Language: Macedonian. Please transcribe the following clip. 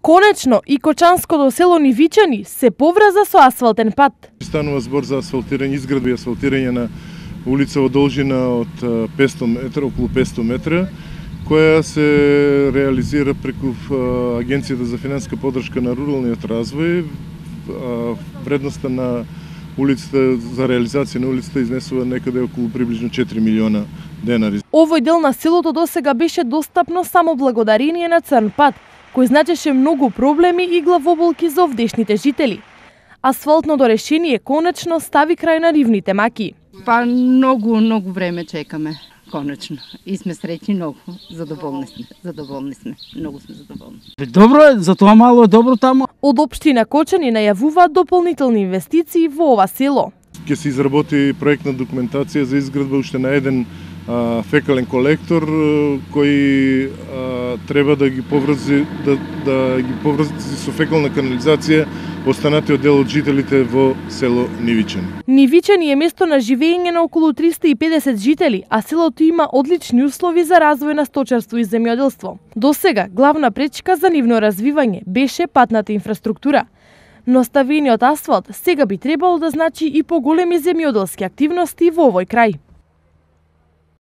Конечно, и кочанското село Нивичани се поврза со асфалтен пат. Станува збор за асфалтирање, изградба и асфалтирање на улица во должина од 500 метра, околу 500 метра, која се реализира преку Агенцијата за финансиска поддршка на руралниот развој. Вредноста на улицата, за реализација на улицата изнесува некаде околу приближно 4 милиона денари. Овој дел на селото досега беше достапно само благодарение на црн пат, кој значеше многу проблеми и главоболки за овдешните жители. Асфалтното решение конечно стави крај на ривните маки. Па многу време чекаме, конечно. И сме среќни многу, задоволни сме, многу сме задоволни. Добро е, за тоа мало е добро таму. Од општина Кочани најавуваат дополнителни инвестиции во ова село. Ќе се изработи проектна документација за изградба уште на еден фекален колектор кој треба да ги поврзи со фекална канализација останатиот дел од жителите во село Нивичани. Нивичани е место на живење на околу 350 жители, а селото има одлични услови за развој на сточарство и земјоделство. Досега главна пречка за нивно развивање беше патната инфраструктура. Но ставениот асфалт сега би требало да значи и поголеми земјоделски активности во овој крај.